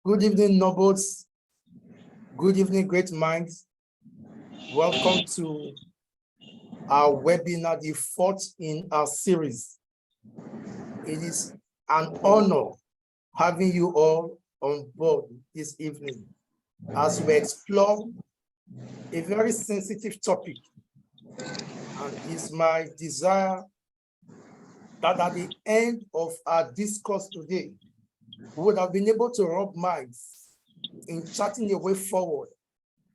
Good evening, nobles. Good evening, great minds. Welcome to our webinar, the fourth in our series. It is an honor having you all on board this evening as we explore a very sensitive topic. And it's my desire that at the end of our discourse today, we would have been able to rub minds in charting a way forward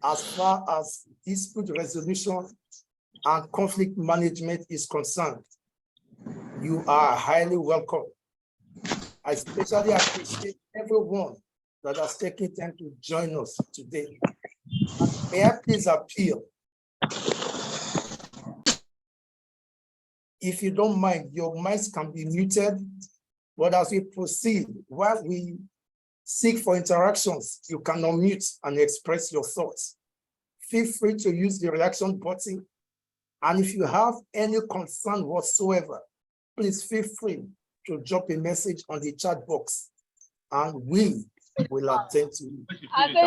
as far as dispute resolution and conflict management is concerned. You are highly welcome. I especially appreciate everyone that has taken time to join us today. And may I please appeal, if you don't mind, your mics can be muted, but as we proceed, while we seek for interactions, you can unmute and express your thoughts. Feel free to use the reaction button. And if you have any concern whatsoever, please feel free to drop a message on the chat box and we will attend to you.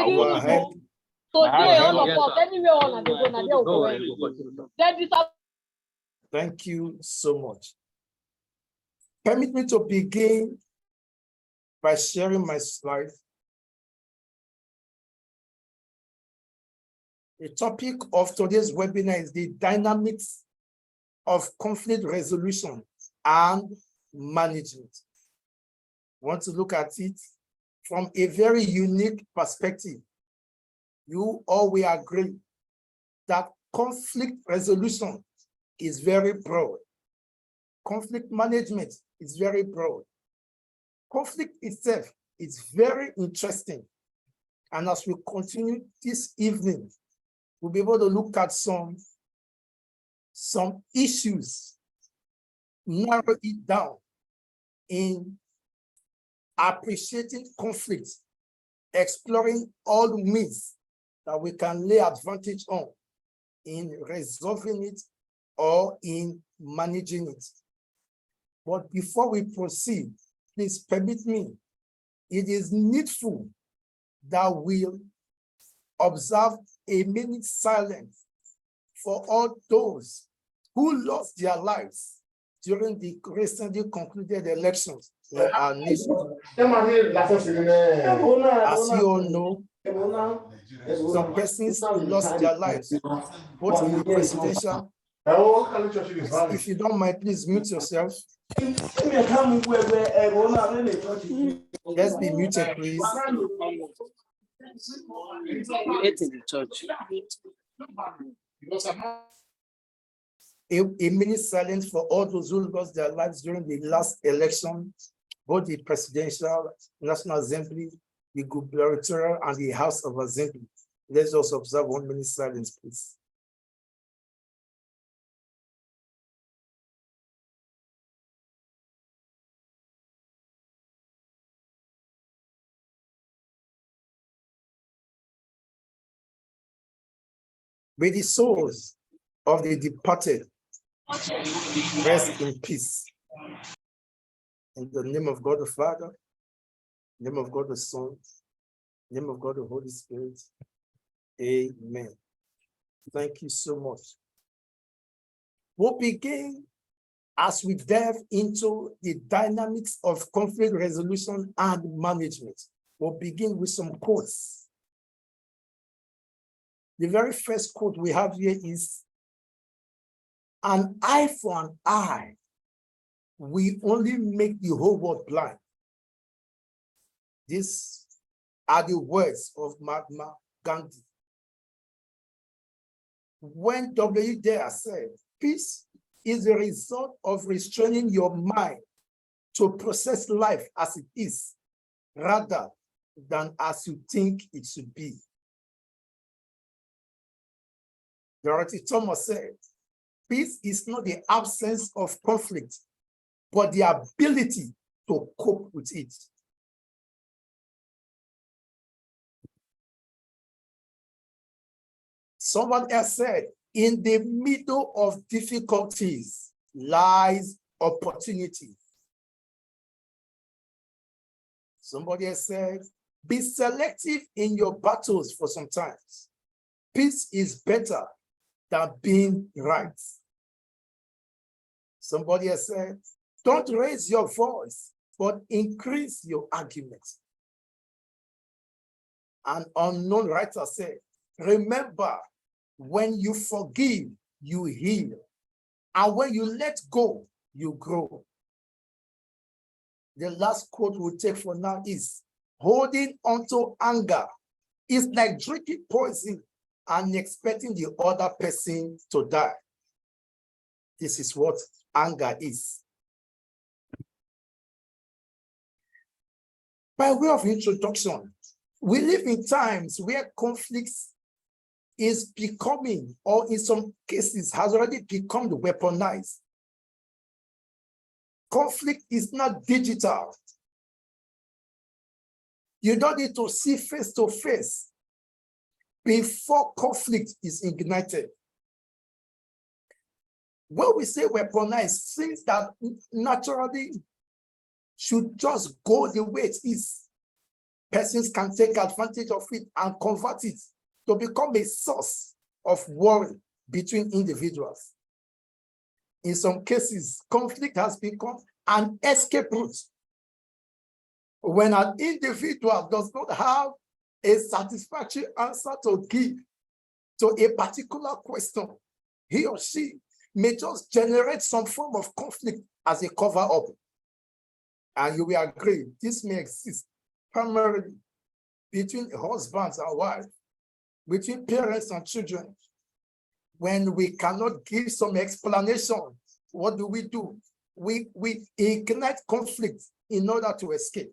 Go ahead. Thank you so much. Permit me to begin by sharing my slides. The topic of today's webinar is the dynamics of conflict resolution and management. I want to look at it from a very unique perspective. You all will agree that conflict resolution is very broad. Conflict management is very broad. Conflict itself is very interesting. And as we continue this evening, we'll be able to look at some issues, narrow it down in appreciating conflict, exploring all means that we can lay advantage on in resolving it or in managing it. But before we proceed, please permit me, it is needful that we observe a minute silence for all those who lost their lives during the recently concluded elections in our nation. As you all know, some persons lost their lives, both in the presidential. If you don't mind, please mute yourself. Let's be muted, please. You ate in the church. A minute silence for all those who lost their lives during the last election, both the presidential, National Assembly, the gubernatorial, and the House of Assembly. Let's just observe 1 minute silence, please. May the souls of the departed rest in peace. In the name of God the Father, in the name of God the Son, in the name of God the Holy Spirit. Amen. Thank you so much. We'll begin as we delve into the dynamics of conflict resolution and management. We'll begin with some quotes. The very first quote we have here is, "An eye for an eye, we only make the whole world blind." These are the words of Mahatma Gandhi. When W. Dyer said, "Peace is the result of restraining your mind to process life as it is, rather than as you think it should be." Dorothy Thomas said, "Peace is not the absence of conflict, but the ability to cope with it." Someone else said, "In the middle of difficulties lies opportunity." Somebody else said, Be selective in your battles for some times. Peace is better than being right. Somebody has said, don't raise your voice, but increase your argument. An unknown writer said, remember, when you forgive, you heal. And when you let go, you grow. The last quote we'll take for now is, holding onto anger is like drinking poison and expecting the other person to die. This is what anger is. By way of introduction, we live in times where conflicts is becoming, or in some cases has already become weaponized. Conflict is not digital. You don't need to see face to face before conflict is ignited. When we say weaponized, things that naturally should just go the way it is, persons can take advantage of it and convert it to become a source of worry between individuals. In some cases, conflict has become an escape route. When an individual does not have a satisfactory answer to give to a particular question, he or she may just generate some form of conflict as a cover-up. And you will agree, this may exist primarily between husbands and wives, between parents and children. When we cannot give some explanation, what do? We ignite conflict in order to escape.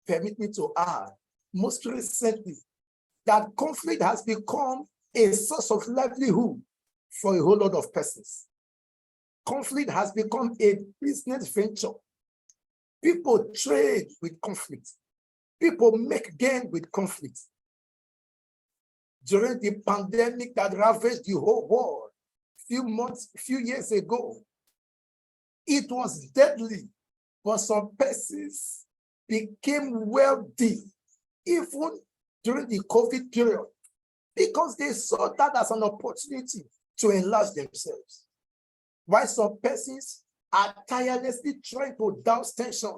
Permit me to add, most recently, that conflict has become a source of livelihood for a whole lot of persons. Conflict has become a business venture. People trade with conflict. People make gain with conflict. During the pandemic that ravaged the whole world few years ago, it was deadly, but some persons became wealthy even during the COVID period because they saw that as an opportunity to enlarge themselves. While some persons are tirelessly trying to douse tension,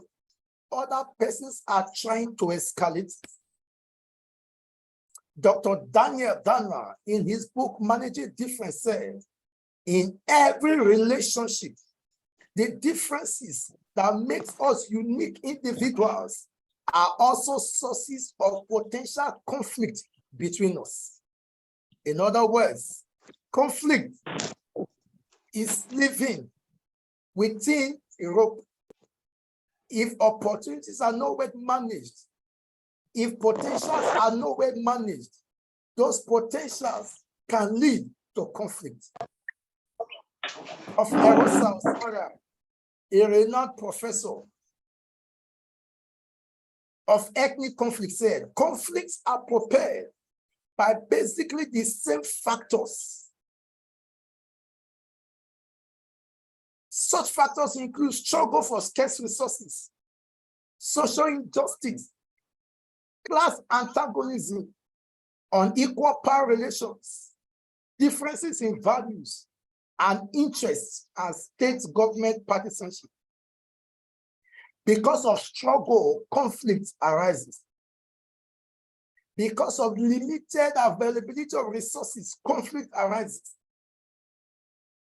other persons are trying to escalate. Dr. Daniel Danner, in his book, Managing Difference, said, in every relationship, the differences that make us unique individuals are also sources of potential conflict between us. In other words, conflict is living within a rope. If opportunities are not well managed, if potentials are not well managed, those potentials can lead to conflict. Of Eros, a renowned professor of ethnic conflict, said, conflicts are prepared by basically the same factors. Such factors include struggle for scarce resources, social injustice, class antagonism, unequal power relations, differences in values and interests, and state government partisanship. Because of struggle, conflict arises. Because of limited availability of resources, conflict arises.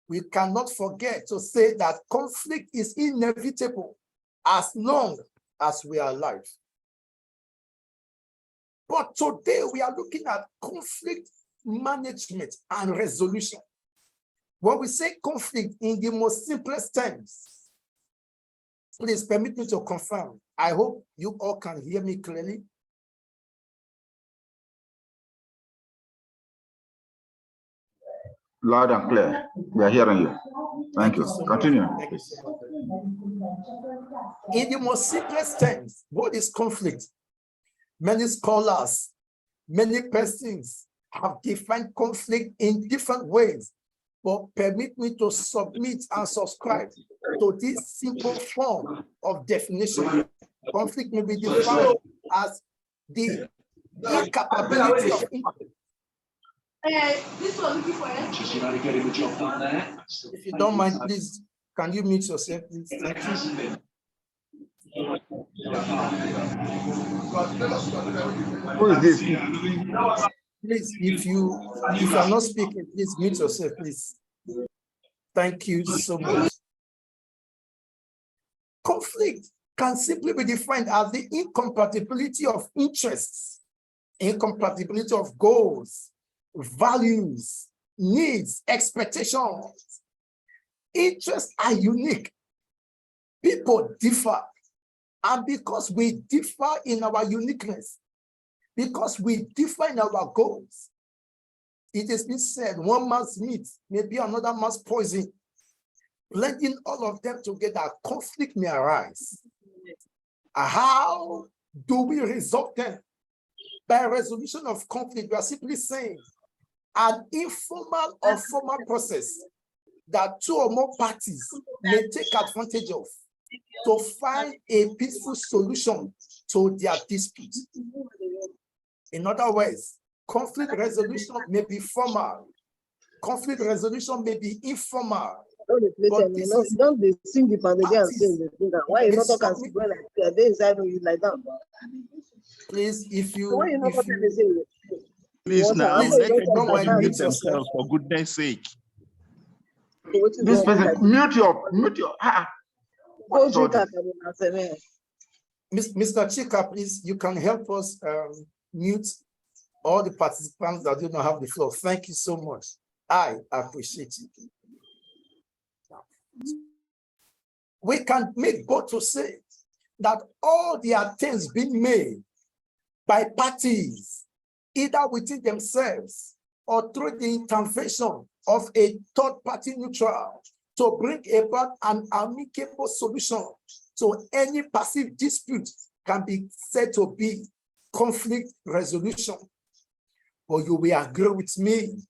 We cannot forget to say that conflict is inevitable as long as we are alive. But today we are looking at conflict management and resolution. When we say conflict in the most simplest terms, please permit me to confirm. I hope you all can hear me clearly. Loud and clear. We are hearing you. Thank you. So continue. Thank you so much. In the most simplest terms, what is conflict? Many scholars, many persons have defined conflict in different ways, but permit me to submit and subscribe to this simple form of definition. Conflict may be defined as the incapability of This one looking for it. Just about getting the job done there. If you don't mind, please, can you mute yourself, please? Thank you. Hasn't been. Who is this? Please, if you are not speaking, please mute yourself, please. Thank you so much. Conflict can simply be defined as the incompatibility of interests, incompatibility of goals, values, needs, expectations. Interests are unique. People differ. And because we differ in our uniqueness, because we differ in our goals, it has been said one man's meat may be another man's poison. Blending all of them together, conflict may arise. How do we resolve them? By resolution of conflict, we are simply saying an informal or formal process that two or more parties may take advantage of to find a peaceful solution to their dispute. In other words, conflict resolution may be formal, conflict resolution may be informal. Don't they sing the pounded and sing the singer? Why you not talking like that? They inside you like that. Please, if you, Why you not talking the same? Please now, Please, let don't mind, everybody mute mute themselves for goodness sake. This person, mute your. Go drink at Mr. Chika, please, you can help us mute all the participants that do not have the floor. Thank you so much. I appreciate it. We can make both to say that all the attempts being made by parties, either within themselves or through the intervention of a third party neutral, to bring about an amicable solution to any passive dispute can be said to be conflict resolution. But you will agree with me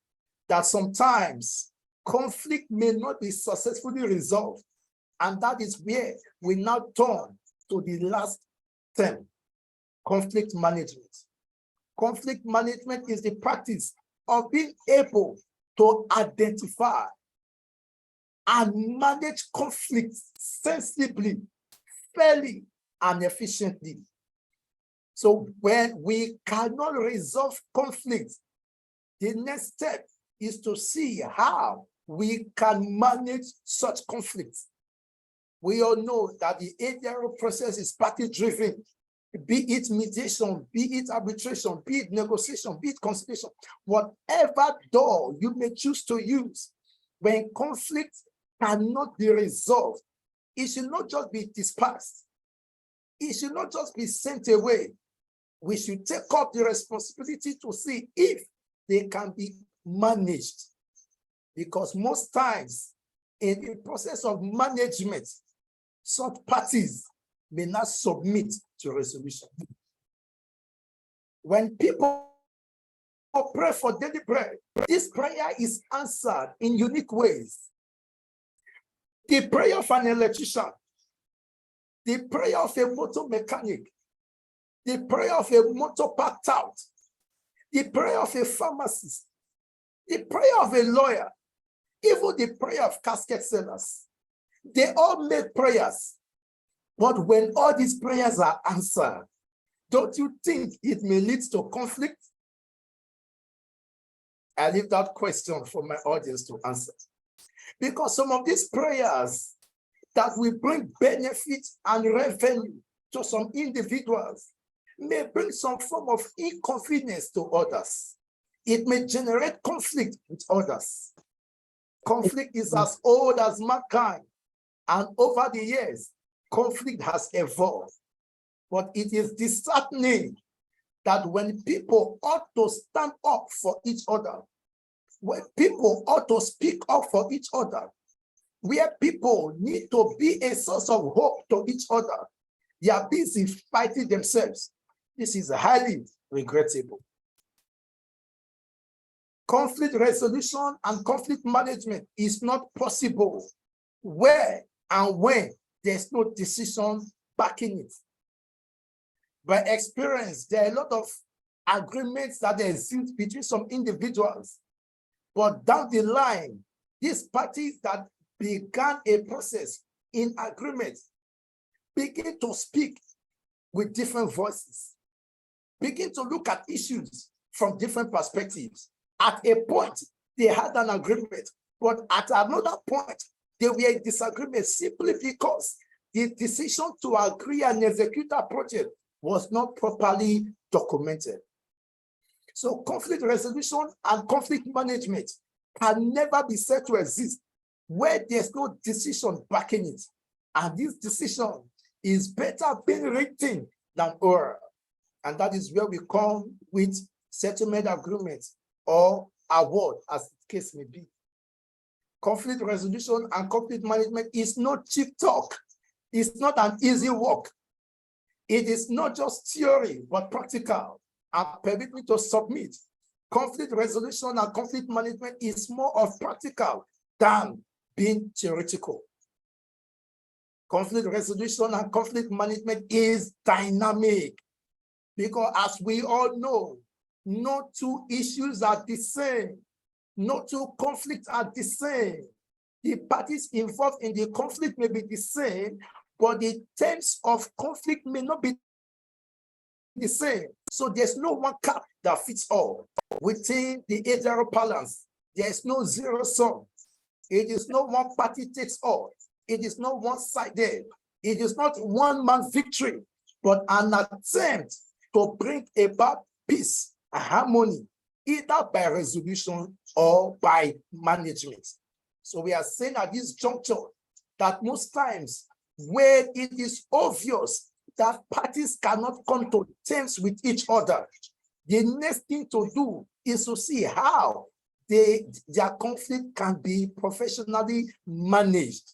that sometimes conflict may not be successfully resolved. And that is where we now turn to the last term, conflict management. Conflict management is the practice of being able to identify and manage conflicts sensibly, fairly, and efficiently. So when we cannot resolve conflicts, the next step is to see how we can manage such conflicts. We all know that the ADR process is party-driven, be it mediation, be it arbitration, be it negotiation, be it conciliation, whatever door you may choose to use, when conflict cannot be resolved, it should not just be dispersed. It should not just be sent away. We should take up the responsibility to see if they can be managed. Because most times, in the process of management, such parties may not submit to resolution. When people pray for daily bread, this prayer is answered in unique ways. The prayer of an electrician, the prayer of a motor mechanic, the prayer of a motor parked out, the prayer of a pharmacist, the prayer of a lawyer, even the prayer of casket sellers. They all make prayers. But when all these prayers are answered, don't you think it may lead to conflict? I leave that question for my audience to answer. Because some of these prayers that will bring benefit and revenue to some individuals may bring some form of inconvenience to others. It may generate conflict with others. Conflict is as old as mankind, and over the years, conflict has evolved. But it is disheartening that when people ought to stand up for each other, when people ought to speak up for each other, where people need to be a source of hope to each other, they are busy fighting themselves. This is highly regrettable. Conflict resolution and conflict management is not possible where and when there's no decision backing it. By experience, there are a lot of agreements that exist between some individuals. But down the line, these parties that began a process in agreement begin to speak with different voices, begin to look at issues from different perspectives. At a point, they had an agreement, but at another point, they were in disagreement simply because the decision to agree and execute a project was not properly documented. So conflict resolution and conflict management can never be said to exist where there's no decision backing it. And this decision is better being written than oral. And that is where we come with settlement agreement or award, as the case may be. Conflict resolution and conflict management is not cheap talk. It's not an easy work. It is not just theory, but practical. And permit me to submit. Conflict resolution and conflict management is more of practical than being theoretical. Conflict resolution and conflict management is dynamic because, as we all know, no two issues are the same. No two conflicts are the same. The parties involved in the conflict may be the same, but the terms of conflict may not be the same. So there's no one cap that fits all. Within the hetero balance, there is no zero sum. It is not one party takes all. It is not one-sided. It is not one man victory, but an attempt to bring about peace and harmony, either by resolution or by management. So we are saying at this juncture that most times where it is obvious that parties cannot come to terms with each other, the next thing to do is to see how their conflict can be professionally managed.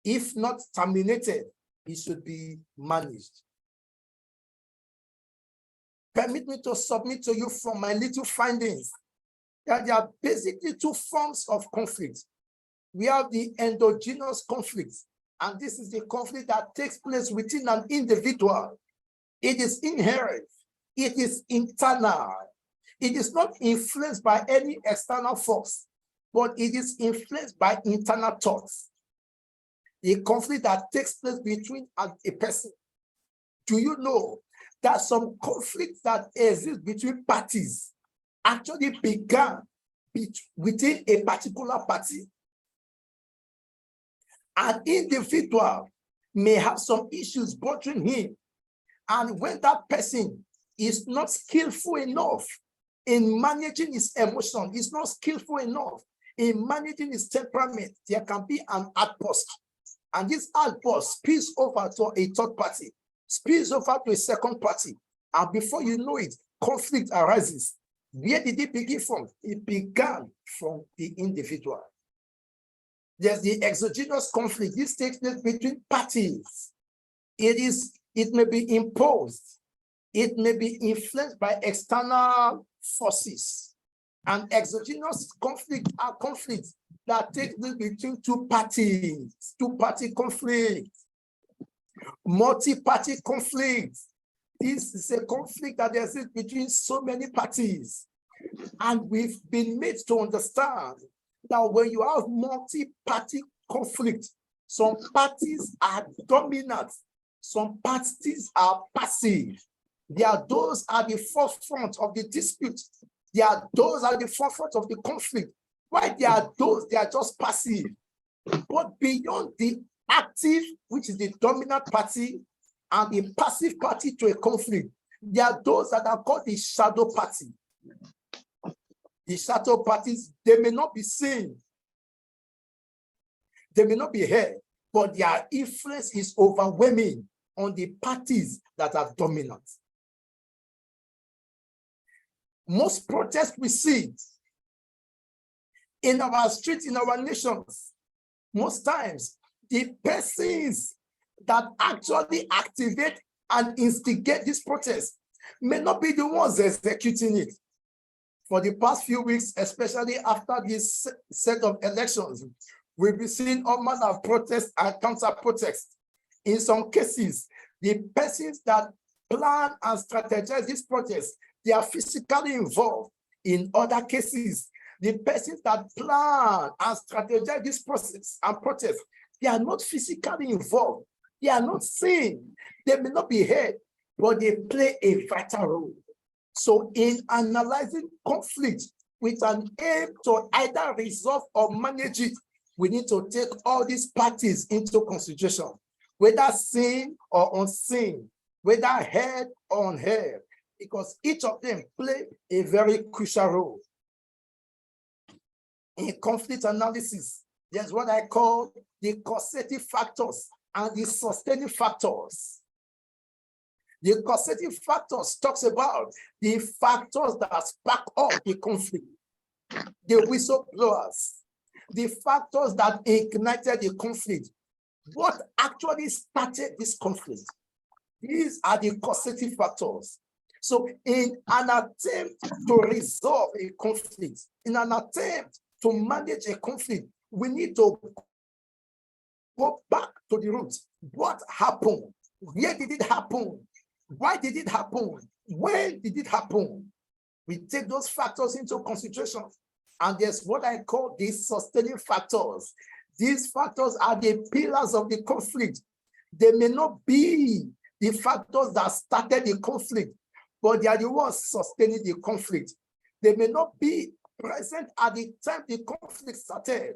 If not terminated, it should be managed. Permit me to submit to you from my little findings that there are basically two forms of conflict. We have the endogenous conflict, and this is the conflict that takes place within an individual. It is inherent, it is internal. It is not influenced by any external force, but it is influenced by internal thoughts. The conflict that takes place between a person. Do you know that some conflicts that exist between parties actually began within a particular party? An individual may have some issues bothering him, and when that person is not skillful enough in managing his emotion, is not skillful enough in managing his temperament, there can be an outburst. And this outburst spills over to a third party, spills over to a second party. And before you know it, conflict arises. Where did it begin from? It began from the individual. There's the exogenous conflict. This takes place between parties. It may be imposed. It may be influenced by external forces. And exogenous conflict are conflicts that take place between two parties, two-party conflict, multi-party conflict. This is a conflict that exists between so many parties. And we've been made to understand that when you have multi-party conflict, some parties are dominant, some parties are passive. There are those at the forefront of the dispute. There are those at the forefront of the conflict. Why there are those, they are just passive. But beyond the active, which is the dominant party, and the passive party to a conflict, there are those that are called the shadow party. The shadow parties, they may not be seen, they may not be heard, but their influence is overwhelming on the parties that are dominant. Most protests we see in our streets, in our nations, most times, the persons that actually activate and instigate this protest may not be the ones executing it. For the past few weeks, especially after this set of elections, we've been seeing all manner of protests and counter-protests. In some cases, the persons that plan and strategize this process, they are physically involved. In other cases, the persons that plan and strategize this process and protest, they are not physically involved. They are not seen. They may not be heard, but they play a vital role. So in analyzing conflict with an aim to either resolve or manage it, we need to take all these parties into consideration, whether seen or unseen, whether heard or unheard, because each of them play a very crucial role. In conflict analysis, there's what I call the causative factors and the sustaining factors. The causative factors talks about the factors that spark up the conflict, the whistleblowers, the factors that ignited the conflict, what actually started this conflict. These are the causative factors. So in an attempt to resolve a conflict, in an attempt to manage a conflict, we need to go back to the roots. What happened? Where did it happen? Why did it happen? When did it happen? We take those factors into consideration. And there's what I call the sustaining factors. These factors are the pillars of the conflict. They may not be the factors that started the conflict, but they are the ones sustaining the conflict. They may not be present at the time the conflict started,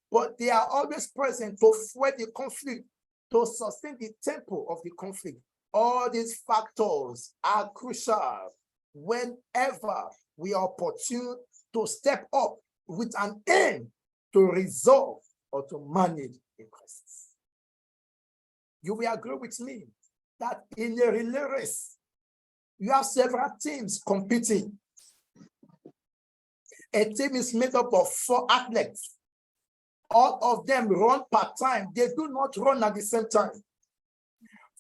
but they are always present to fuel the conflict, to sustain the tempo of the conflict. All these factors are crucial whenever we are opportune to step up with an aim to resolve or to manage a crisis. You will agree with me that in a relay race, you have several teams competing. A team is made up of 4 athletes. All of them run part-time. They do not run at the same time.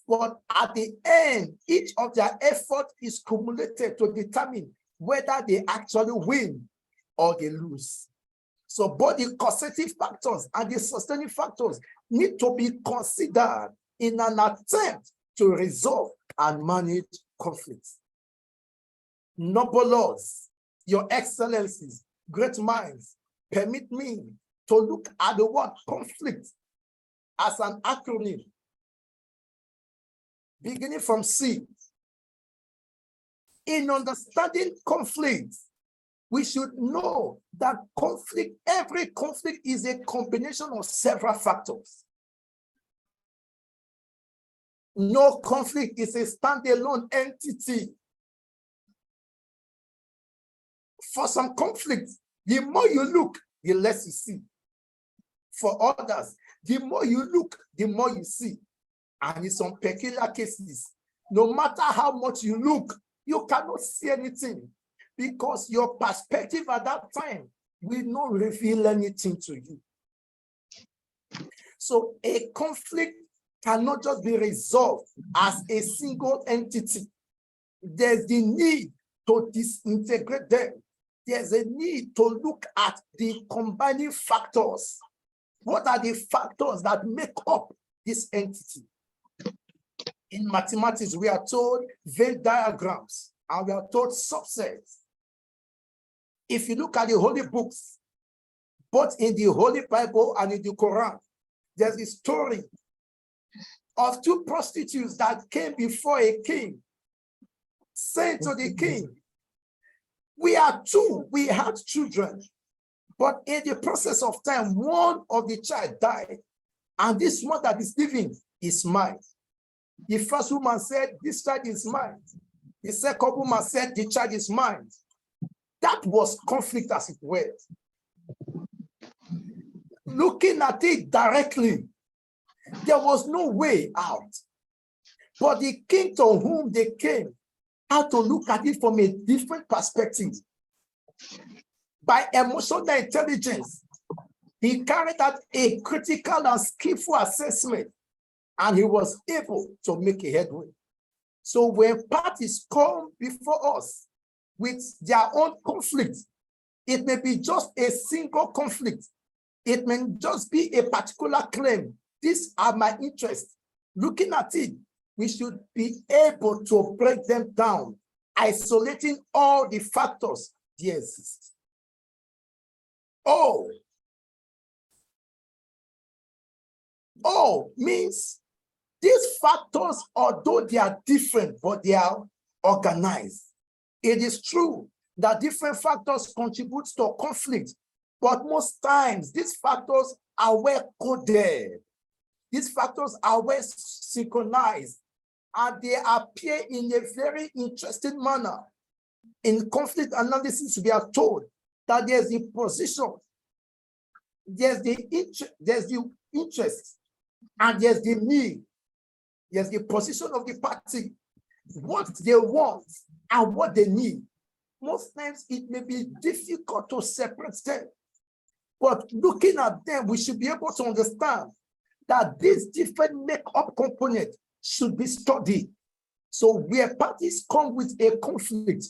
But at the end, each of their effort is cumulated to determine whether they actually win or they lose. So both the causative factors and the sustaining factors need to be considered in an attempt to resolve and manage conflicts. Noble lords, your excellencies, great minds, permit me to look at the word conflict as an acronym, beginning from C. In understanding conflict, we should know that conflict, every conflict is a combination of several factors. No conflict is a standalone entity. For some conflicts, the more you look, the less you see. For others, the more you look, the more you see. And in some peculiar cases, no matter how much you look, you cannot see anything because your perspective at that time will not reveal anything to you. So a conflict cannot just be resolved as a single entity. There's the need to disintegrate them. There's a need to look at the combining factors. What are the factors that make up this entity? In mathematics, we are told Venn diagrams, and we are told subsets. If you look at the holy books, both in the Holy Bible and in the Quran, there's a story of 2 prostitutes that came before a king, saying to the king, we are 2, we had children, but in the process of time, one of the child died, and this one that is living is mine. The first woman said, this child is mine. The second woman said, the child is mine. That was conflict as it were. Looking at it directly, there was no way out. But the king to whom they came had to look at it from a different perspective. By emotional intelligence, he carried out a critical and skillful assessment, and he was able to make a headway. So when parties come before us with their own conflict, it may be just a single conflict. It may just be a particular claim. These are my interests. Looking at it, we should be able to break them down, isolating all the factors they exist. Oh means these factors, although they are different, but they are organized. It is true that different factors contribute to conflict, but most times these factors are well coded. These factors are well synchronized, and they appear in a very interesting manner. In conflict analysis, we are told that there's the position, there's the interest, and there's the need. There's the position of the party, what they want and what they need. Most times it may be difficult to separate them, but looking at them, we should be able to understand that these different make-up components should be studied. So where parties come with a conflict,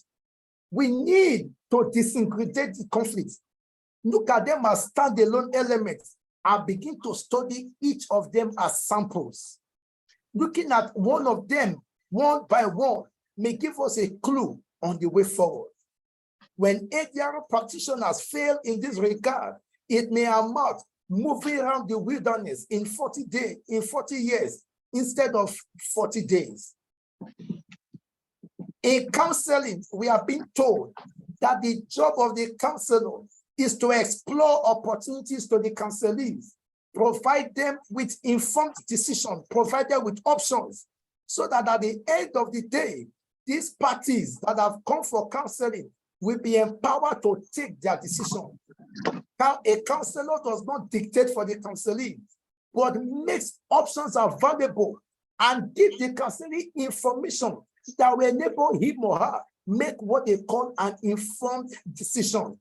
we need to disintegrate the conflict, look at them as standalone elements, and begin to study each of them as samples. Looking at one of them, one by one, may give us a clue on the way forward. When ADR practitioners fail in this regard, it may amount moving around the wilderness in 40 years, instead of 40 days. In counseling, we are being told that the job of the counselor is to explore opportunities to the counselees, provide them with informed decision, provide them with options, so that at the end of the day, these parties that have come for counseling will be empowered to take their decision. Now, a counselor does not dictate for the counselee, but makes options available and give the counselee information that will enable him or her make what they call an informed decision.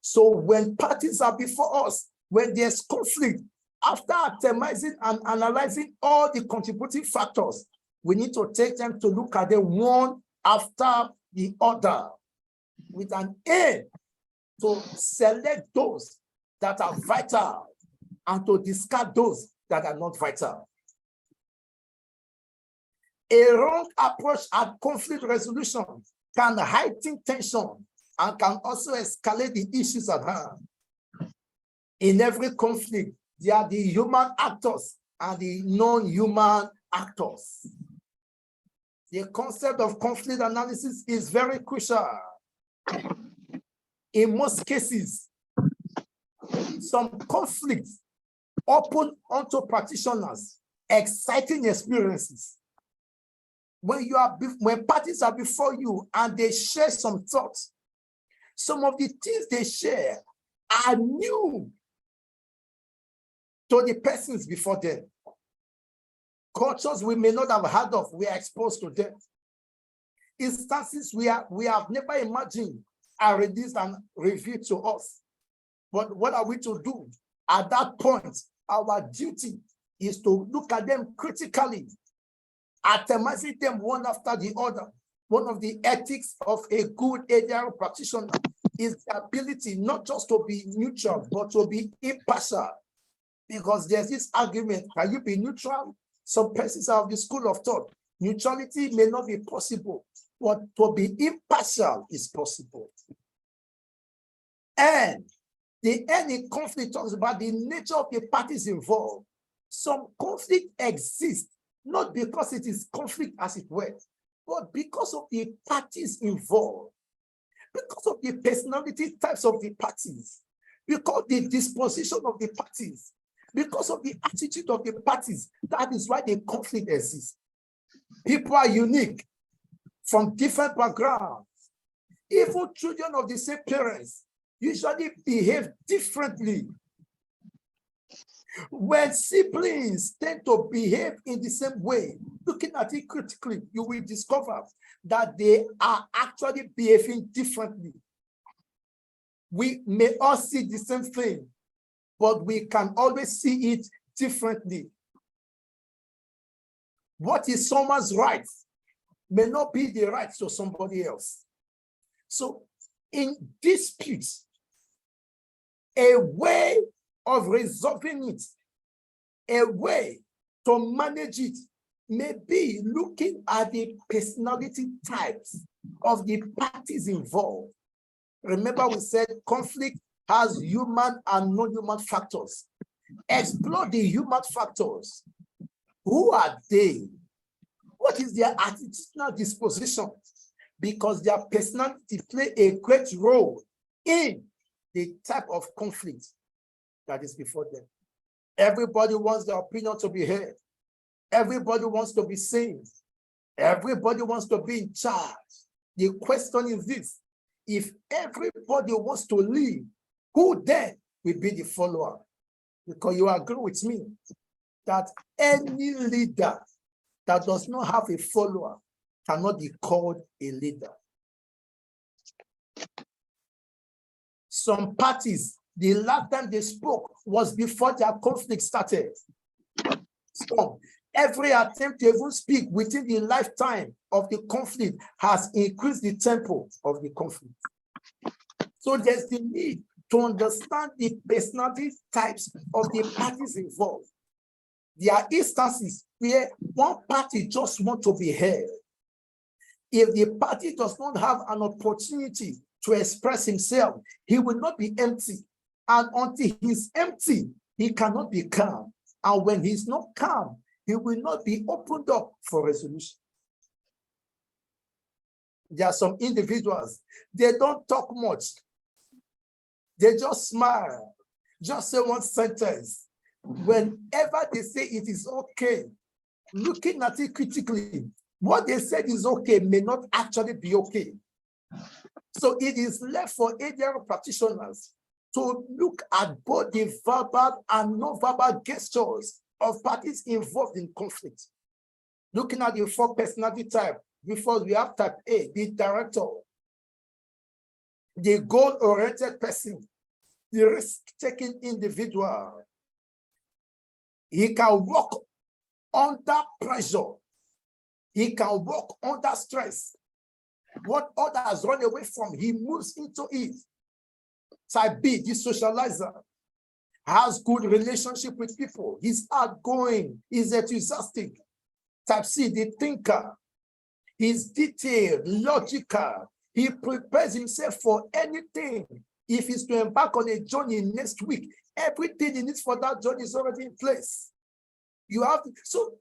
So when parties are before us, when there's conflict, after atomizing and analyzing all the contributing factors, we need to take time to look at them one after the other with an aim to select those that are vital and to discard those that are not vital. A wrong approach at conflict resolution can heighten tension and can also escalate the issues at hand. In every conflict, there are the human actors and the non-human actors. The concept of conflict analysis is very crucial. In most cases, some conflicts open onto practitioners exciting experiences. When parties are before you and they share some thoughts, some of the things they share are new to the persons before them. Cultures we may not have heard of, we are exposed to them. Instances we have never imagined are released and revealed to us. But what are we to do? At that point, our duty is to look at them critically, atomizing them one after the other. One of the ethics of a good ADR practitioner is the ability not just to be neutral, but to be impartial. Because there's this argument, can you be neutral? Some persons have the school of thought. Neutrality may not be possible, but to be impartial is possible. And the end in conflict talks about the nature of the parties involved. Some conflict exists, not because it is conflict as it were, but because of the parties involved, because of the personality types of the parties, because the disposition of the parties, because of the attitude of the parties. That is why the conflict exists. People are unique from different backgrounds. Even children of the same parents usually behave differently. When siblings tend to behave in the same way, looking at it critically, you will discover that they are actually behaving differently. We may all see the same thing, but we can always see it differently. What is someone's right may not be the right to somebody else. So in disputes, a way of resolving it, a way to manage it may be looking at the personality types of the parties involved. Remember, we said conflict has human and non-human factors. Explore the human factors. Who are they? What is their attitudinal disposition? Because their personality play a great role in the type of conflict that is before them. Everybody wants their opinion to be heard. Everybody wants to be seen. Everybody wants to be in charge. The question is this: if everybody wants to lead, who then will be the follower? Because you agree with me that any leader that does not have a follower cannot be called a leader. Some parties, the last time they spoke was before their conflict started. So every attempt to even speak within the lifetime of the conflict has increased the tempo of the conflict. So there's the need to understand the personality types of the parties involved. There are instances where one party just wants to be heard. If the party does not have an opportunity to express himself, he will not be empty. And until he's empty, he cannot be calm. And when he's not calm, he will not be opened up for resolution. There are some individuals, they don't talk much. They just smile, just say one sentence. Whenever they say it is okay, looking at it critically, what they said is okay may not actually be okay. So it is left for ADR practitioners to look at both the verbal and non-verbal gestures of parties involved in conflict. Looking at the 4 personality types, before we have type A, the director, the goal-oriented person, the risk-taking individual. He can work under pressure. He can work under stress. What others run away from, he moves into it. Type B, the socializer, has good relationship with people. He's outgoing, he's enthusiastic. Type C, the thinker, he's detailed, logical. He prepares himself for anything. If he's to embark on a journey next week, everything he needs for that journey is already in place. You have to, so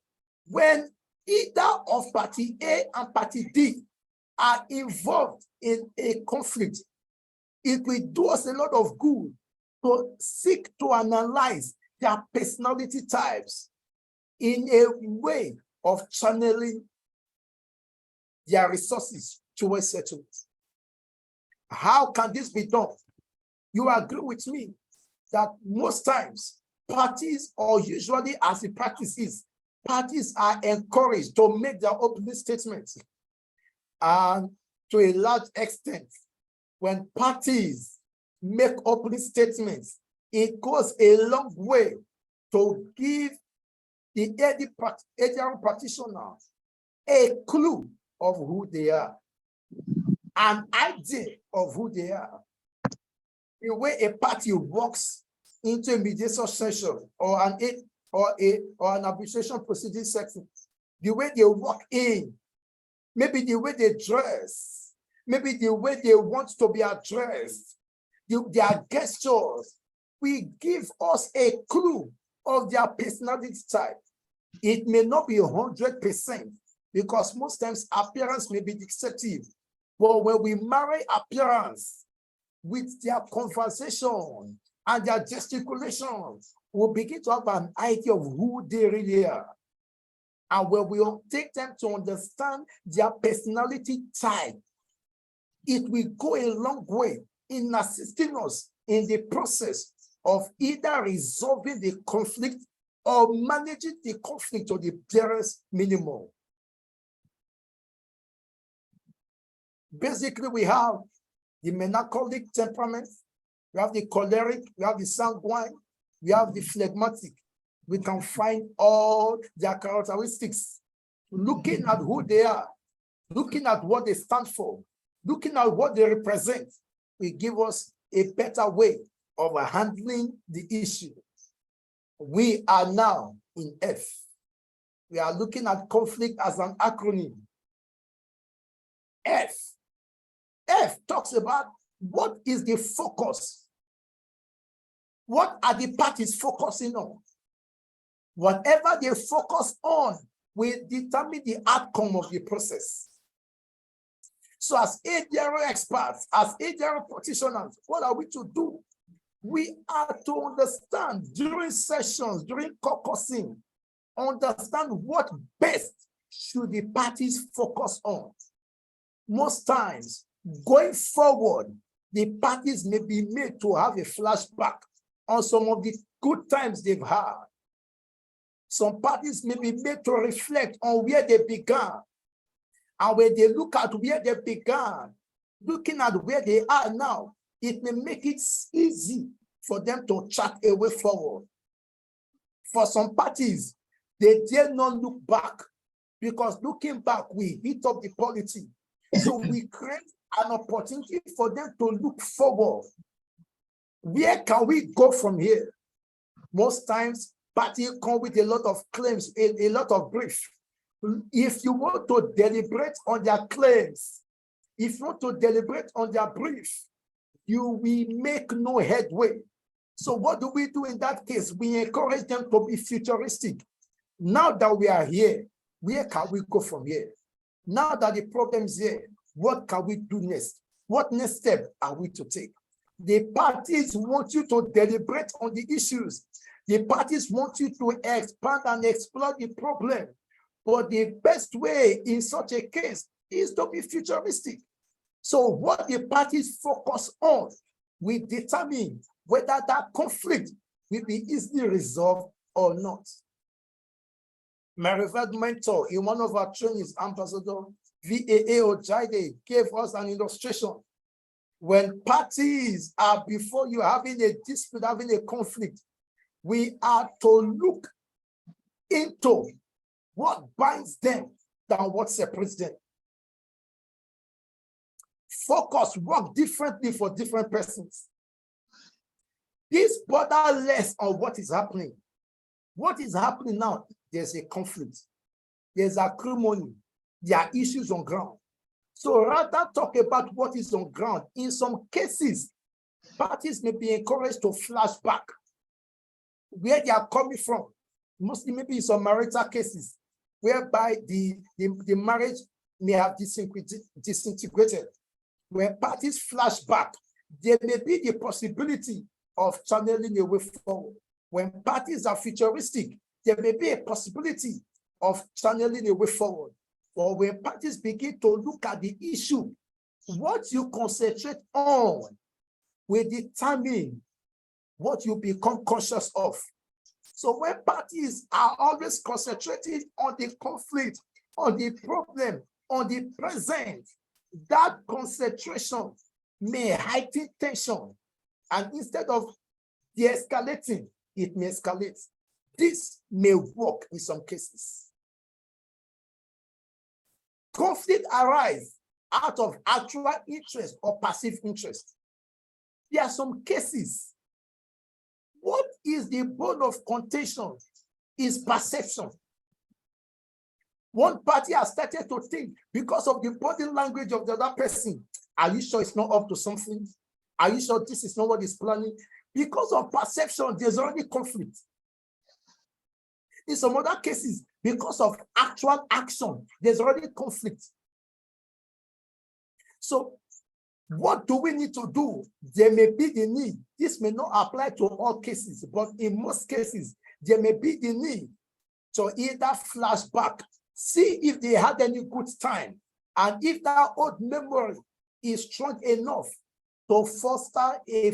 when either of party A and party D are involved in a conflict, it will do us a lot of good to seek to analyze their personality types in a way of channeling their resources towards settlement. How can this be done? You agree with me that most times parties, or usually as the practice is, parties are encouraged to make their opening statements. And to a large extent, when parties make opening statements, it goes a long way to give the ADR practitioners a clue of who they are, an idea of who they are. The way a party walks into a mediation session or an arbitration proceeding section, the way they walk in, maybe the way they dress, maybe the way they want to be addressed, their gestures will give us a clue of their personality type. It may not be 100% because most times appearance may be deceptive, but when we marry appearance with their conversation and their gesticulations, we'll begin to have an idea of who they really are. And when we take them to understand their personality type, it will go a long way in assisting us in the process of either resolving the conflict or managing the conflict to the barest minimum. Basically, we have the melancholic temperament, we have the choleric, we have the sanguine, we have the phlegmatic. We can find all their characteristics, looking at who they are, looking at what they stand for, looking at what they represent, will give us a better way of handling the issue. We are now in F. We are looking at conflict as an acronym. F. F talks about what is the focus. What are the parties focusing on? Whatever they focus on will determine the outcome of the process. So as ADRO experts, as ADRO practitioners, what are we to do? We are to understand during sessions, during caucusing, understand what best should the parties focus on. Most times, going forward, the parties may be made to have a flashback on some of the good times they've had. Some parties may be made to reflect on where they began. And when they look at where they began, looking at where they are now, it may make it easy for them to chart a way forward. For some parties, they dare not look back, because looking back, we hit up the polity. So we create an opportunity for them to look forward. Where can we go from here? Most times, parties come with a lot of claims, a lot of brief. If you want to deliberate on their claims, if you want to deliberate on their brief, you will make no headway. So what do we do in that case? We encourage them to be futuristic. Now that we are here, where can we go from here? Now that the problem is here, what can we do next? What next step are we to take? The parties want you to deliberate on the issues. The parties want you to expand and explore the problem. But the best way in such a case is to be futuristic. So what the parties focus on will determine whether that conflict will be easily resolved or not. My revered mentor in one of our trainings, Ambassador VAA Ojaide, gave us an illustration. When parties are before you having a dispute, having a conflict, we are to look into what binds them than what separates them. Focus work differently for different persons. This border less on what is happening. What is happening now? There's a conflict. There's acrimony. There are issues on ground. So rather talk about what is on ground. In some cases, parties may be encouraged to flash back where they are coming from. Mostly maybe in some marital cases, whereby the marriage may have disintegrated. When parties flash back, there may be the possibility of channeling a way forward. When parties are futuristic, there may be a possibility of channeling a way forward. Or when parties begin to look at the issue, what you concentrate on will determine what you become conscious of. So when parties are always concentrating on the conflict, on the problem, on the present, that concentration may heighten tension. And instead of de-escalating, it may escalate. This may work in some cases. Conflict arises out of actual interest or passive interest. There are some cases. What is the bone of contention is perception. One party has started to think because of the body language of the other person. Are you sure it's not up to something? Are you sure this is not what he's planning? Because of perception, there's already conflict. In some other cases, because of actual action, there's already conflict. So what do we need to do? There may be the need. This may not apply to all cases, but in most cases, there may be the need to either flash back, see if they had any good time, and if that old memory is strong enough to foster a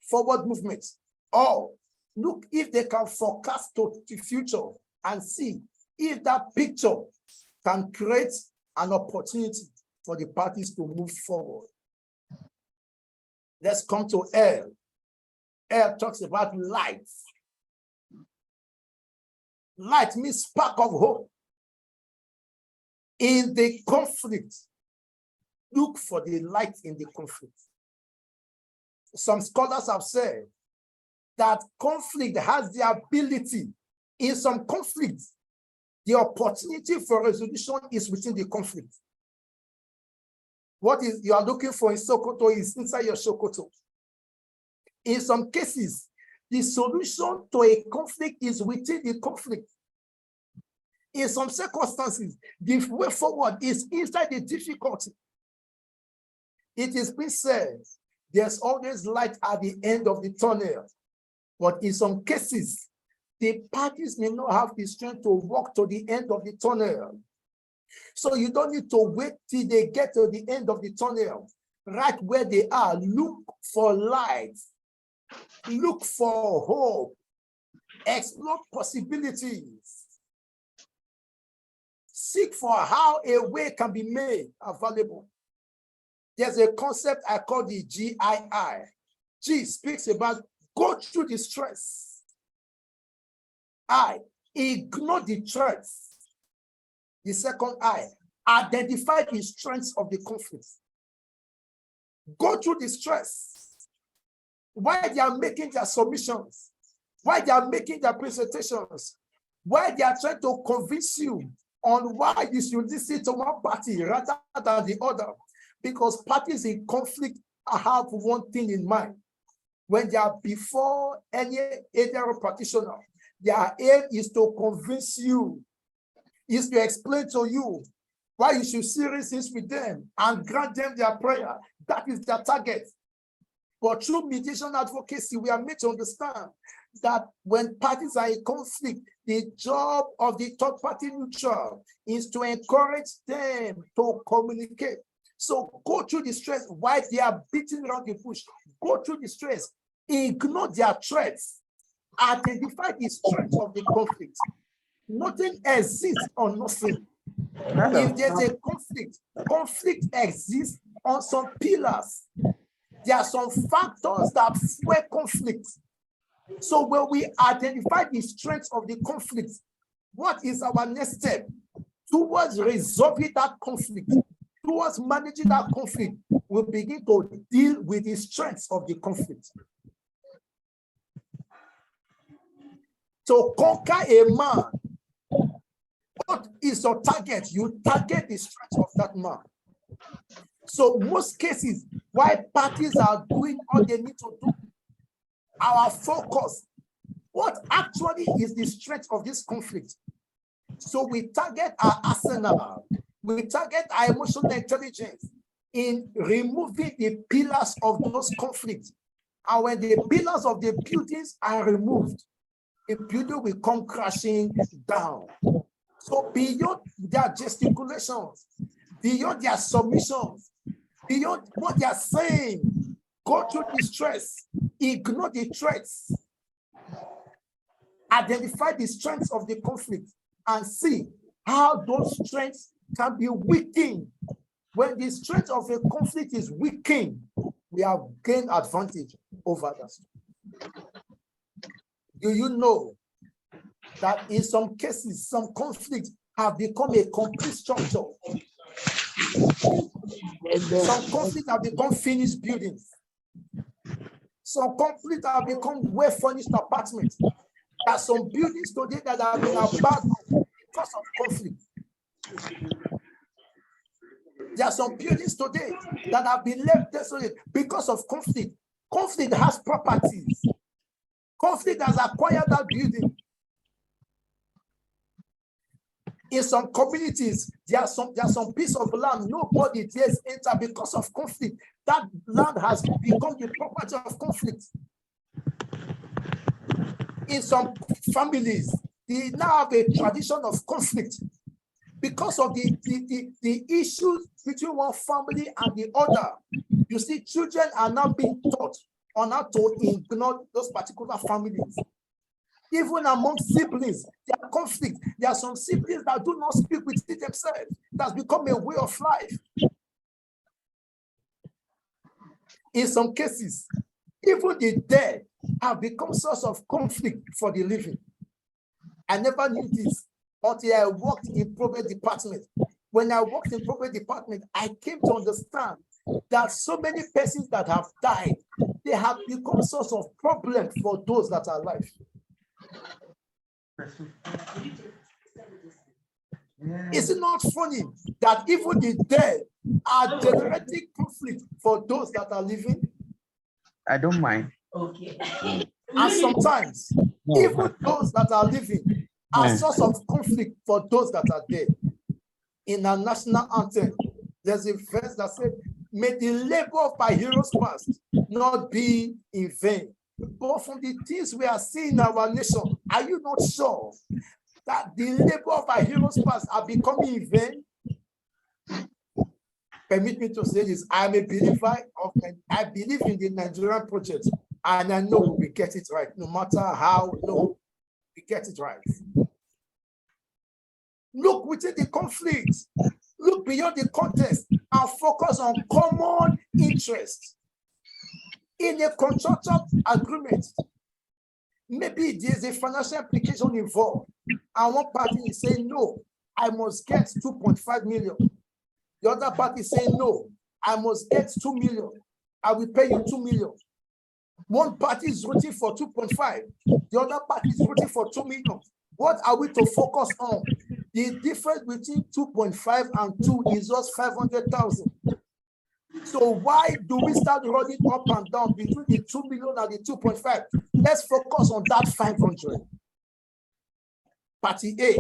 forward movement, or look if they can forecast to the future and see if that picture can create an opportunity for the parties to move forward. Let's come to L. L talks about light. Light means spark of hope. In the conflict, look for the light in the conflict. Some scholars have said that conflict has the ability, in some conflicts, The opportunity for resolution is within the conflict. What is you are looking for in Sokoto is inside your Sokoto. In some cases, the solution to a conflict is within the conflict. In some circumstances, the way forward is inside the difficulty. It is been said, there's always light at the end of the tunnel. But in some cases, the parties may not have the strength to walk to the end of the tunnel. So you don't need to wait till they get to the end of the tunnel. Right where they are, look for light. Look for hope. Explore possibilities. Seek for how a way can be made available. There's a concept I call the GII. G speaks about go through the stress. I, ignore the threats. The second I, identify the strengths of the conflict. Go through the stress. Why they are making their submissions, why they are making their presentations, why they are trying to convince you on why you should listen to one party rather than the other. Because parties in conflict have one thing in mind. When they are before any area practitioner, their aim is to convince you, is to explain to you why you should seriously with them and grant them their prayer. That is their target. But through mediation advocacy, we are made to understand that when parties are in conflict, the job of the third party neutral is to encourage them to communicate. So go through the stress while they are beating around the bush. Go through the stress, ignore their threats, identify the strength of the conflict. Nothing exists on nothing. If there's a conflict, conflict exists on some pillars. There are some factors that fuel conflict. So when we identify the strengths of the conflict, what is our next step towards resolving that conflict, towards managing that conflict? We'll begin to deal with the strengths of the conflict. To conquer a man, what is your target? You target the strength of that man. So most cases, why parties are doing all they need to do, our focus, what actually is the strength of this conflict? So we target our arsenal, we target our emotional intelligence in removing the pillars of those conflicts. And when the pillars of the buildings are removed, the building will come crashing down. So beyond their gesticulations, beyond their submissions, beyond what they are saying, go through the stress, ignore the threats, identify the strengths of the conflict, and see how those strengths can be weakened. When the strength of a conflict is weakened, we have gained advantage over that. Do you know that in some cases, some conflicts have become a complete structure? Some conflicts have become finished buildings. Some conflicts have become well-furnished apartments. There are some buildings today that have been abandoned because of conflict. There are some buildings today that have been left desolate because of conflict. Conflict has properties. Conflict has acquired that building. In some communities, there's some piece of land nobody dares enter because of conflict. That land has become the property of conflict. In some families, they now have a tradition of conflict because of the issues between one family and the other. You see, children are now being taught on how to ignore those particular families. Even among siblings, there are conflicts. There are some siblings that do not speak with themselves. That's become a way of life. In some cases, even the dead have become source of conflict for the living. I never knew this until I worked in probate department. When I worked in probate department, I came to understand that so many persons that have died, they have become source of problem for those that are alive. Is it not funny that even the dead are generating conflict for those that are living? I don't mind. Okay. And sometimes, even those that are living are source of conflict for those that are dead. In our national anthem, there's a verse that said, "May the labor of our heroes past not be in vain." But from the things we are seeing in our nation, are you not sure that the labor of our heroes past are becoming in vain? Permit me to say this. I'm a believer I believe in the Nigerian project, and I know we get it right, no matter how low, we get it right. Look within the conflict, look beyond the context, and focus on common interest. In a contractual agreement, maybe there's a financial implication involved, and one party is saying, "No, I must get 2.5 million." The other party is saying, "No, I must get 2 million. I will pay you 2 million. One party is voting for 2.5. The other party is voting for 2 million. What are we to focus on? The difference between 2.5 and 2 is just 500,000. So why do we start running up and down between the 2 million and the 2.5? Let's focus on that 500. Party A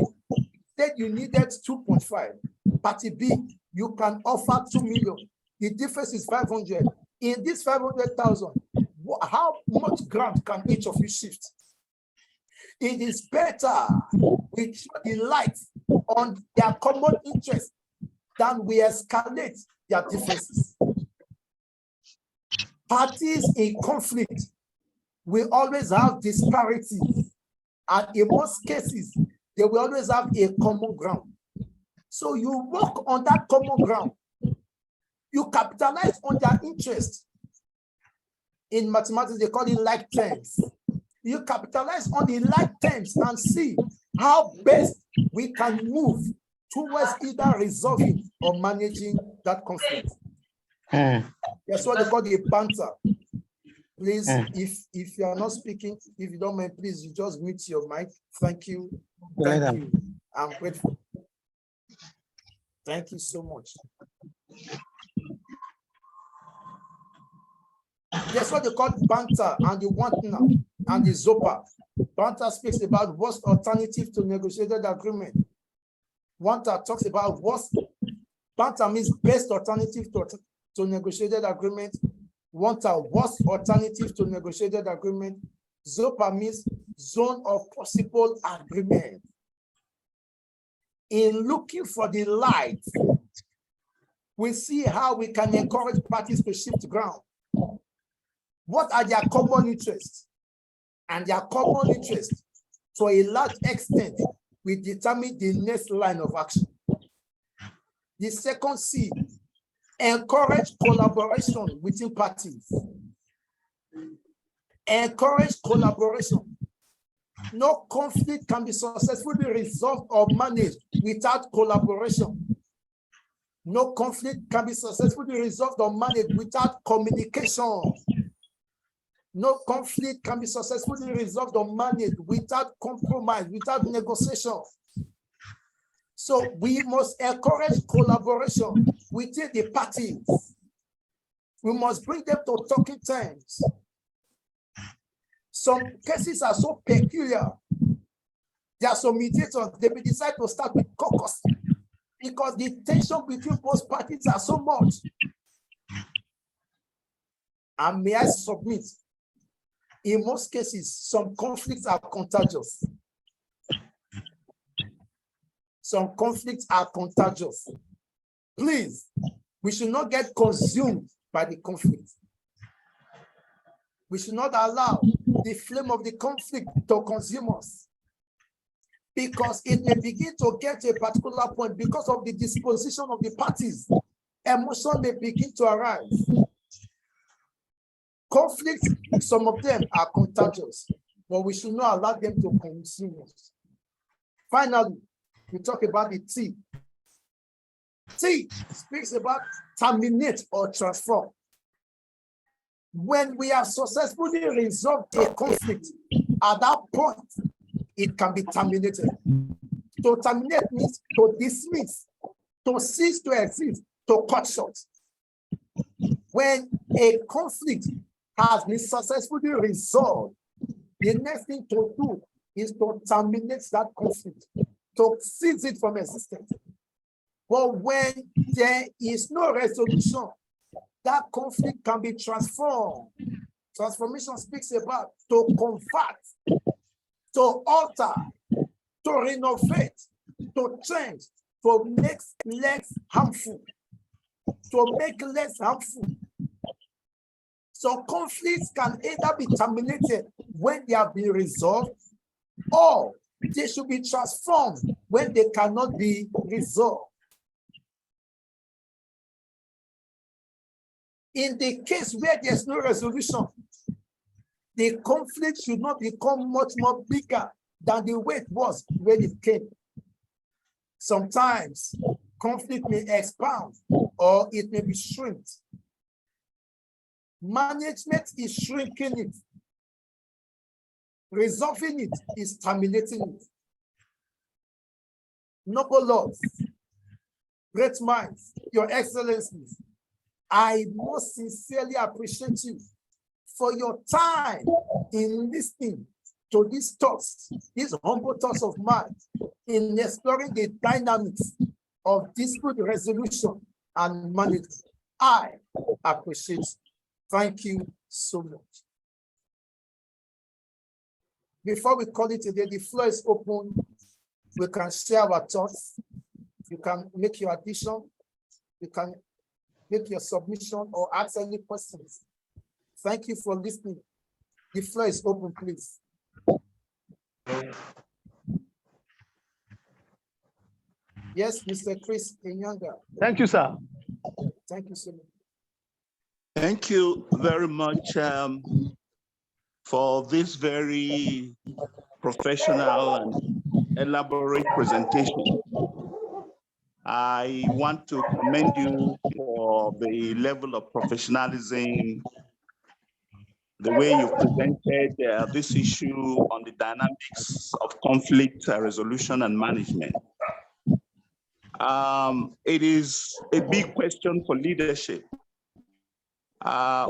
said you needed 2.5. Party B, you can offer 2 million. The difference is 500. In this 500,000, how much ground can each of you shift? It is better we show the light on their common interest than we escalate their differences. Parties in conflict will always have disparities, and in most cases, they will always have a common ground. So you work on that common ground. You capitalize on their interest. In mathematics, they call it like terms. You capitalize on the like terms and see how best we can move towards either resolving or managing that conflict. That's what they call the banter. Please, if you are not speaking, if you don't mind, please, you just mute your mic. Thank you. Thank you. I'm grateful. Thank you so much. That's what they call banter and the want-now and the zopa. Banter speaks about what's alternative to negotiated agreement. Want-now talks about what's, banter means best alternative to negotiated agreement. Want-now, what's alternative to negotiated agreement. Zopa means zone of possible agreement. In looking for the light, we see how we can encourage parties to shift ground. What are their common interests? And their common interests, to a large extent, will determine the next line of action. The second C, encourage collaboration within parties. Encourage collaboration. No conflict can be successfully resolved or managed without collaboration. No conflict can be successfully resolved or managed without communication. No conflict can be successfully resolved or managed without compromise, without negotiation. So we must encourage collaboration within the parties. We must bring them to talking terms. Some cases are so peculiar. There are some mediators, they may decide to start with caucus because the tension between both parties are so much. And may I submit, in most cases, some conflicts are contagious. Some conflicts are contagious. Please, we should not get consumed by the conflict. We should not allow the flame of the conflict to consume us, because it may begin to get to a particular point because of the disposition of the parties. Emotion may begin to arise. Conflicts, some of them are contagious, but we should not allow them to consume us. Finally, we talk about the T. T speaks about terminate or transform. When we have successfully resolved a conflict, at that point, it can be terminated. To terminate means to dismiss, to cease to exist, to cut short. When a conflict has been successfully resolved, the next thing to do is to terminate that conflict, to cease it from existence. But when there is no resolution, that conflict can be transformed. Transformation speaks about to convert, to alter, to renovate, to change, to make less harmful, to make less harmful. So conflicts can either be terminated when they have been resolved, or they should be transformed when they cannot be resolved. In the case where there's no resolution, the conflict should not become much more bigger than the way it was when it came. Sometimes conflict may expand or it may be shrinked. Management is shrinking it. Resolving it is terminating it. Noble lords, great minds, your excellencies, I most sincerely appreciate you for your time in listening to these thoughts, these humble thoughts of mine, in exploring the dynamics of dispute resolution and management. I appreciate you. Thank you so much. Before we call it today, the floor is open. We can share our thoughts. You can make your addition. You can make your submission or ask any questions. Thank you for listening. The floor is open, please. Yes, Mr. Chris Inyanga. Thank you, sir. Thank you so much. Thank you very much for this very professional and elaborate presentation. I want to commend you for the level of professionalism, the way you've presented this issue on the dynamics of conflict resolution and management. It is a big question for leadership. As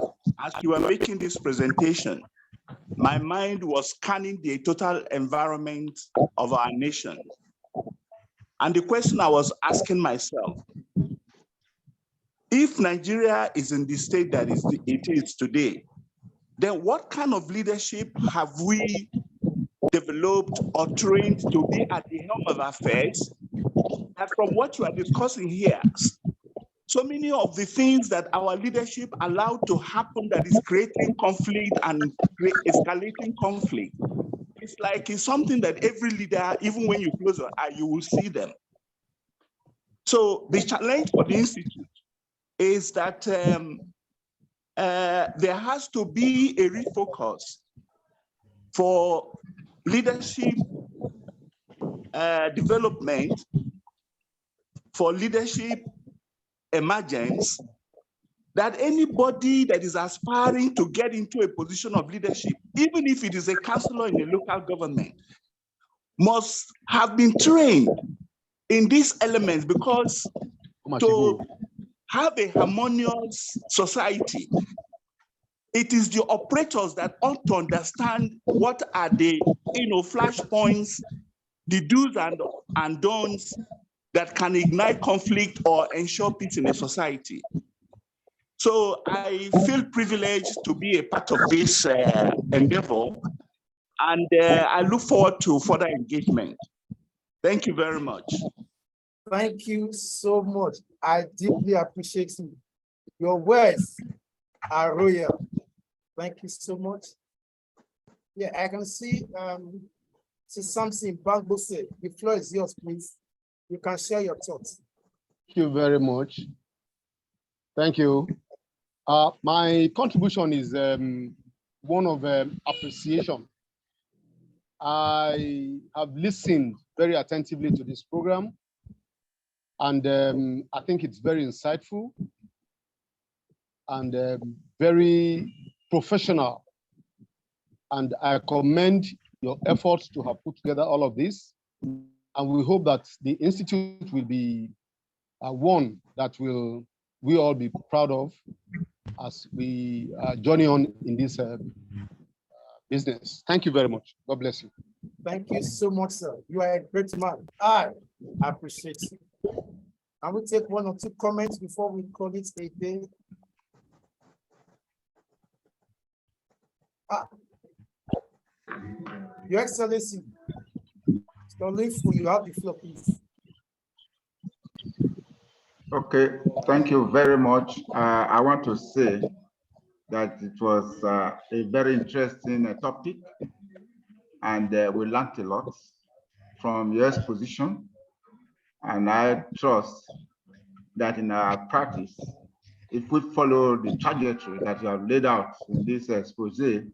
you were making this presentation, my mind was scanning the total environment of our nation. And the question I was asking myself, if Nigeria is in the state that it is today, then what kind of leadership have we developed or trained to be at the helm of affairs? And from what you are discussing here, so many of the things that our leadership allowed to happen that is creating conflict and escalating conflict, it's like it's something that every leader, even when you close your eye, you will see them. So the challenge for the Institute is that there has to be a refocus for leadership development, for leadership emergence, that anybody that is aspiring to get into a position of leadership, even if it is a councillor in a local government, must have been trained in these elements, because to have a harmonious society, it is the operators that ought to understand what are the flashpoints, the do's and don'ts that can ignite conflict or ensure peace in a society. So I feel privileged to be a part of this endeavor, and I look forward to further engagement. Thank you very much. Thank you so much. I deeply appreciate you. Your words are royal. Thank you so much. Yeah, I can see something Bagbo said. The floor is yours, please. You can share your thoughts. Thank you very much. Thank you. My contribution is one of appreciation. I have listened very attentively to this program, and I think it's very insightful and very professional. And I commend your efforts to have put together all of this. And we hope that the institute will be one that we all be proud of as we journey on in this business. Thank you very much. God bless you. Thank you so much, sir. You are a great man. I appreciate you. I will take one or two comments before we call it a day. Your Excellency, Stolifu, you have the floor, please. Okay, thank you very much. I want to say that it was a very interesting topic, and we learned a lot from your exposition. And I trust that in our practice, if we follow the trajectory that you have laid out in this expose, it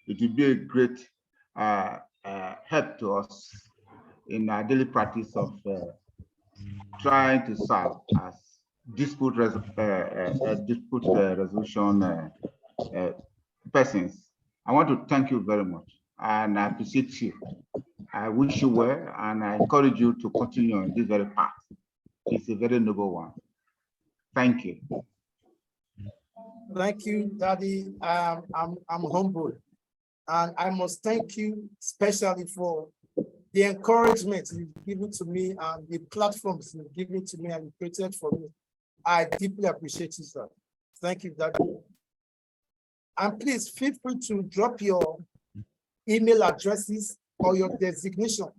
will be a great help to us in our daily practice of trying to serve as dispute resolution persons. I want to thank you very much, and I appreciate you. I wish you well, and I encourage you to continue on this very path. It's a very noble one. Thank you. Thank you, Daddy. I'm humbled, and I must thank you especially for the encouragement you've given to me and the platforms you've given to me and created for me. I deeply appreciate you, sir. Thank you, Daddy. And please feel free to drop your email addresses or your designation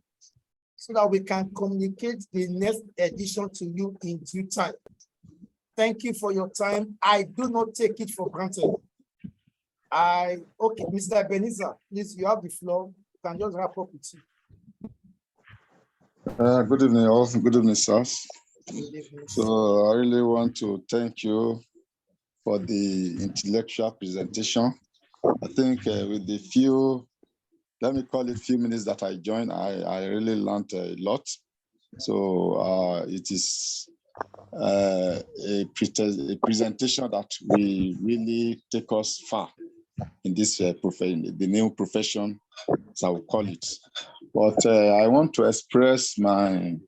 so that we can communicate the next edition to you in due time. Thank you for your time. I do not take it for granted. Okay, Mr. Ebenezer, please, you have the floor. You can just wrap up with you. Good evening, all. Good evening, sirs. So I really want to thank you for the intellectual presentation. I think with the few, let me call it few minutes that I joined, I really learned a lot. So it is a presentation that will really take us far in this the new profession, as I will call it. But I want to express my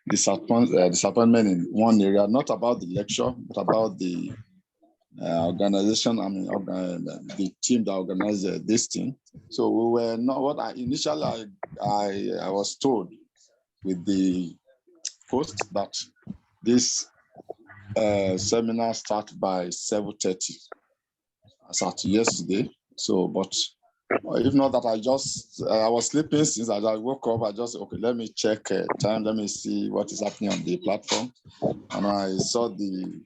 disappointment in one area, not about the lecture, but about the organization, the team that organized this thing. So we were not what I initially I was told with the post that this seminar starts by 7:30 as at yesterday. So, but if not that, I was sleeping since I woke up. I just, okay, let me check time. Let me see what is happening on the platform. And I saw the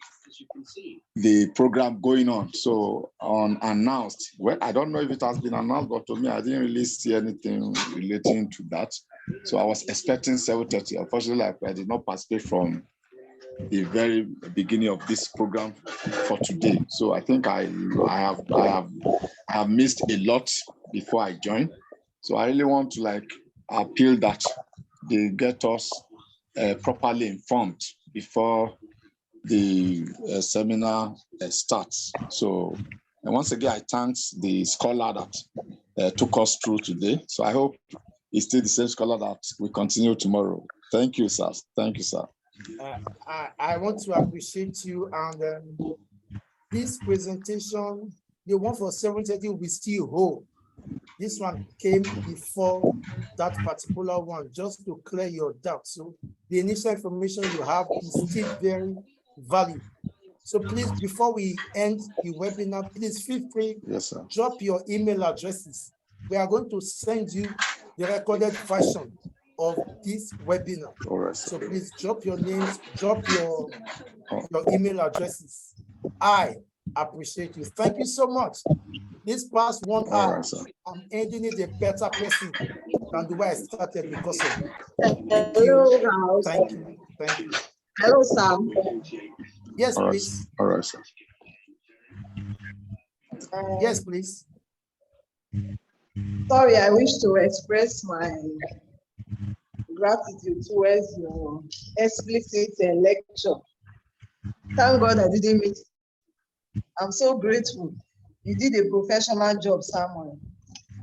program going on. So unannounced. Well, I don't know if it has been announced, but to me, I didn't really see anything relating to that. So I was expecting 7:30. Unfortunately, I did not participate from the very beginning of this program for today. So I think I have missed a lot before I joined. So I really want to appeal that they get us properly informed before the seminar starts. So and once again, I thank the scholar that took us through today. So I hope it's still the same scholar that we continue tomorrow. Thank you, sir. Thank you, sir. I want to appreciate you, and this presentation, the one for 7:30, we still hold. This one came before that particular one, just to clear your doubts. So the initial information you have is still very valuable. So please, before we end the webinar, please feel free, yes, sir, drop your email addresses. We are going to send you the recorded version of this webinar. All right, so please drop your names, drop your email addresses. I appreciate you. Thank you so much. This past 1 hour, right, I'm ending it a better person than the way I started because of you. Thank you. Thank you. Thank you. Hello, Sam. Yes, all please. Right. All right, sir. Yes, please. Sorry, I wish to express my gratitude towards your explicit lecture. Thank God I didn't miss. I'm so grateful. You did a professional job, Samuel.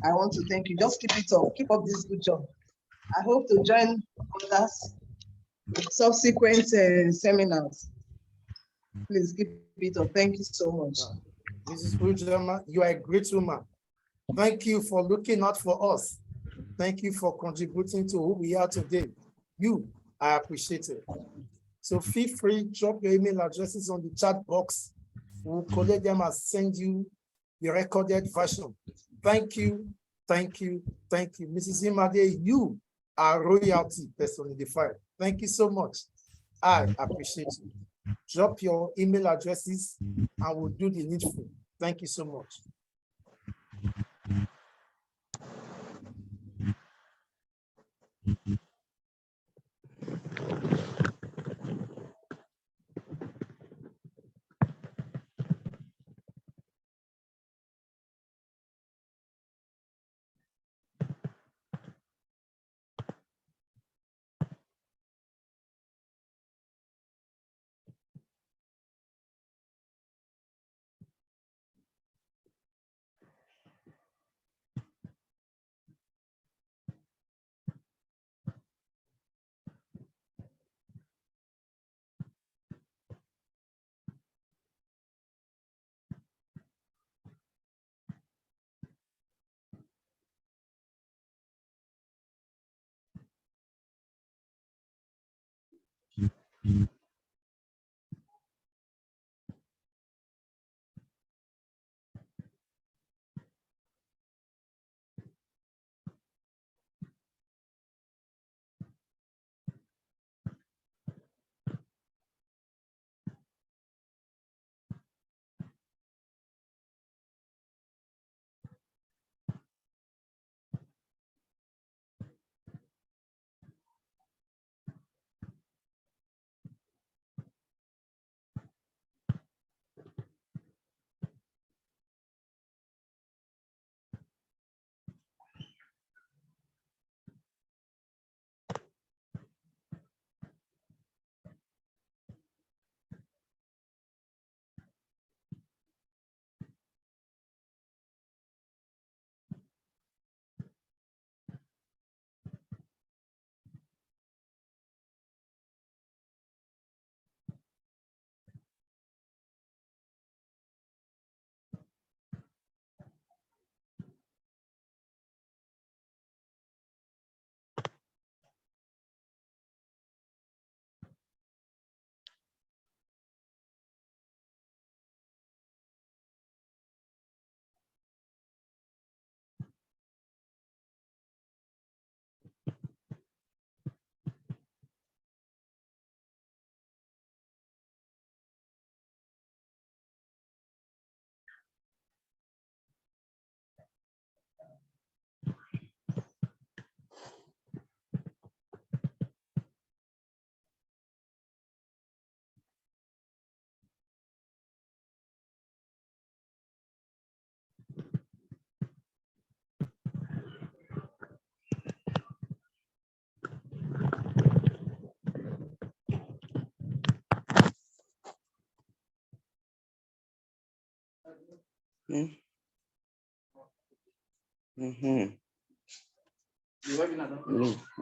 I want to thank you. Just keep it up. Keep up this good job. I hope to join others, subsequent seminars. Please keep it up. Thank you so much. Mrs. Ujama, you are a great woman. Thank you for looking out for us. Thank you for contributing to who we are today. I appreciate it. So feel free, drop your email addresses on the chat box. We'll collect them and send you the recorded version. Thank you, thank you, thank you. Mrs. Imade, you are royalty personified. Thank you so much. I appreciate you. Drop your email addresses and we'll do the needful. Thank you so much.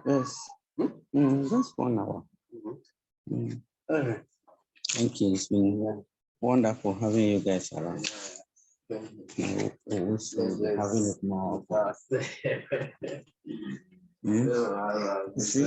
Yes. Just 1 hour. Thank you. It's been wonderful having you guys around. We wish to be having it more. You see?